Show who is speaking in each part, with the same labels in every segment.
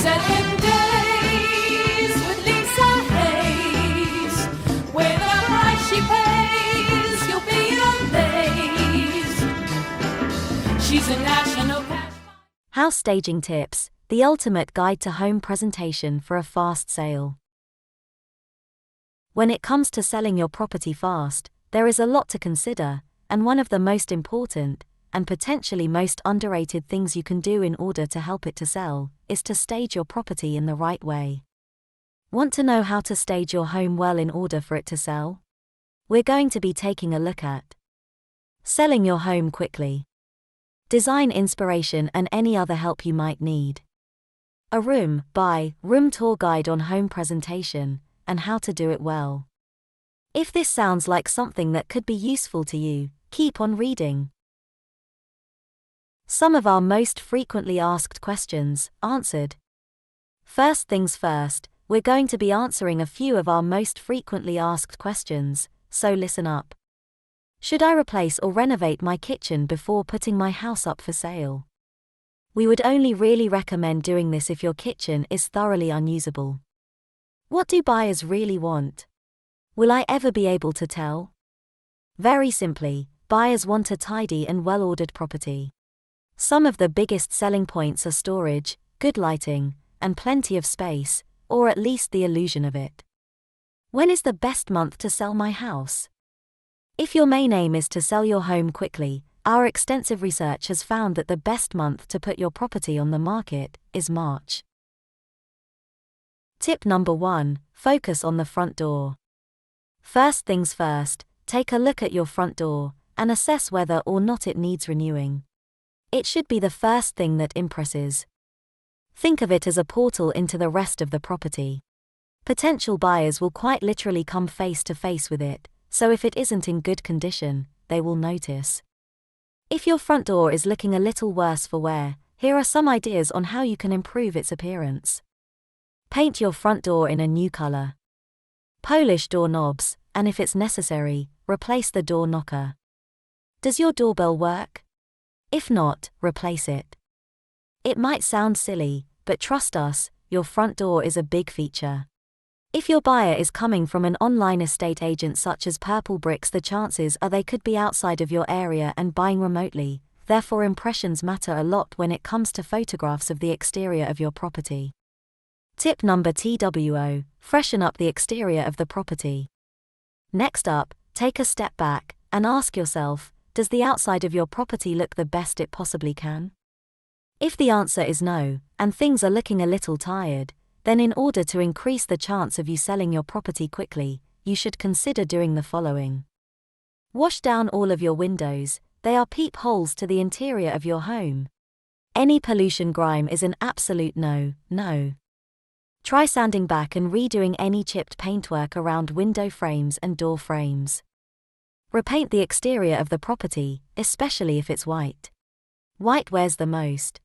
Speaker 1: 7 days with Lisa Hayes. With the price she pays, you'll be amazed. She's a national cash.
Speaker 2: House staging tips, the ultimate guide to home presentation for a fast sale. When it comes to selling your property fast, there is a lot to consider, and one of the most important, and potentially most underrated things you can do in order to help it to sell, is to stage your property in the right way. Want to know how to stage your home well in order for it to sell? We're going to be taking a look at selling your home quickly, design inspiration and any other help you might need, a room tour guide on home presentation, and how to do it well. If this sounds like something that could be useful to you, keep on reading. Some of our most frequently asked questions, answered. First things first, we're going to be answering a few of our most frequently asked questions, so listen up. Should I replace or renovate my kitchen before putting my house up for sale? We would only really recommend doing this if your kitchen is thoroughly unusable. What do buyers really want? Will I ever be able to tell? Very simply, buyers want a tidy and well-ordered property. Some of the biggest selling points are storage, good lighting, and plenty of space, or at least the illusion of it. When is the best month to sell my house? If your main aim is to sell your home quickly, our extensive research has found that the best month to put your property on the market is March. Tip number 1, focus on the front door. First things first, take a look at your front door and assess whether or not it needs renewing. It should be the first thing that impresses. Think of it as a portal into the rest of the property. Potential buyers will quite literally come face to face with it, so if it isn't in good condition, they will notice. If your front door is looking a little worse for wear, here are some ideas on how you can improve its appearance. Paint your front door in a new color. Polish doorknobs, and if it's necessary, replace the door knocker. Does your doorbell work? If not, replace it. It might sound silly, but trust us, your front door is a big feature. If your buyer is coming from an online estate agent such as Purple Bricks, the chances are they could be outside of your area and buying remotely, therefore impressions matter a lot when it comes to photographs of the exterior of your property. Tip number 2, freshen up the exterior of the property. Next up, take a step back and ask yourself, does the outside of your property look the best it possibly can? If the answer is no, and things are looking a little tired, then in order to increase the chance of you selling your property quickly, you should consider doing the following. Wash down all of your windows, they are peepholes to the interior of your home. Any pollution grime is an absolute no. Try sanding back and redoing any chipped paintwork around window frames and door frames. Repaint the exterior of the property, especially if it's white. White wears the most.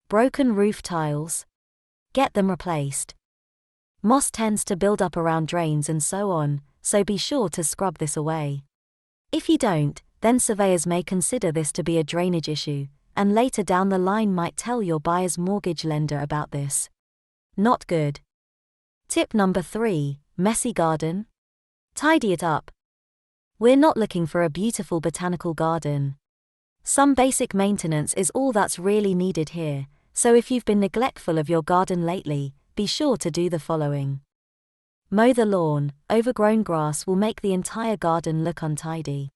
Speaker 2: Broken roof tiles? Get them replaced. Moss tends to build up around drains and so on, so be sure to scrub this away. If you don't, then surveyors may consider this to be a drainage issue, and later down the line might tell your buyer's mortgage lender about this. Not good. Tip number 3, messy garden? Tidy it up. We're not looking for a beautiful botanical garden. Some basic maintenance is all that's really needed here, so if you've been neglectful of your garden lately, be sure to do the following. Mow the lawn, overgrown grass will make the entire garden look untidy.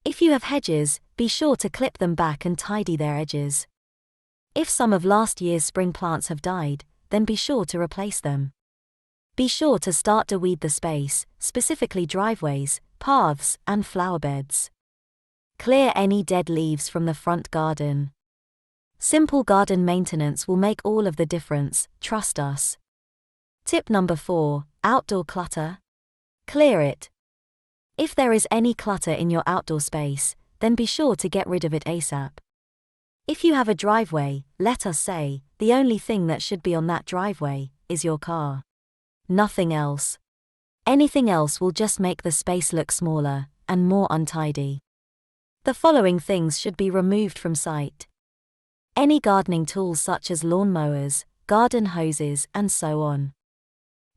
Speaker 2: If you have hedges, be sure to clip them back and tidy their edges. If some of last year's spring plants have died, then be sure to replace them. Be sure to start to weed the space, specifically driveways, paths, and flower beds. Clear any dead leaves from the front garden. Simple garden maintenance will make all of the difference, trust us. Tip number 4, outdoor clutter? Clear it. If there is any clutter in your outdoor space, then be sure to get rid of it ASAP. If you have a driveway, let us say, the only thing that should be on that driveway is your car. Nothing else. Anything else will just make the space look smaller and more untidy. The following things should be removed from sight. Any gardening tools such as lawn mowers, garden hoses, and so on.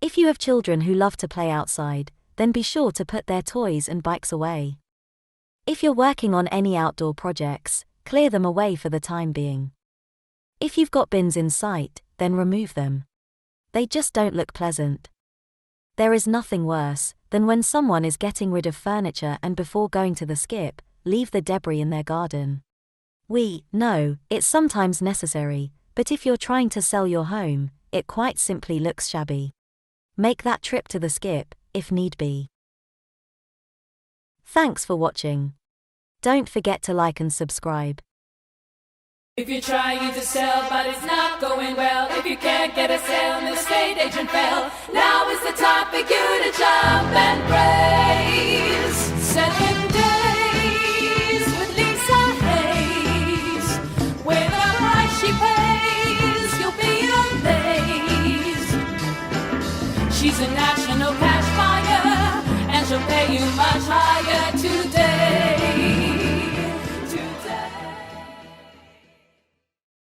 Speaker 2: If you have children who love to play outside, then be sure to put their toys and bikes away. If you're working on any outdoor projects, clear them away for the time being. If you've got bins in sight, then remove them. They just don't look pleasant. There is nothing worse than when someone is getting rid of furniture and before going to the skip, leave the debris in their garden. We know it's sometimes necessary, but if you're trying to sell your home, it quite simply looks shabby. Make that trip to the skip, if need be. Thanks for watching. Don't forget to like and subscribe.
Speaker 1: If you're trying to sell but it's not going well, if you can't get a sale and the estate agent fell, now is the time for you to jump and praise. 7 days with Lisa Hayes, with the price she pays, you'll be amazed. She's a national cash buyer, and she'll pay you much higher today.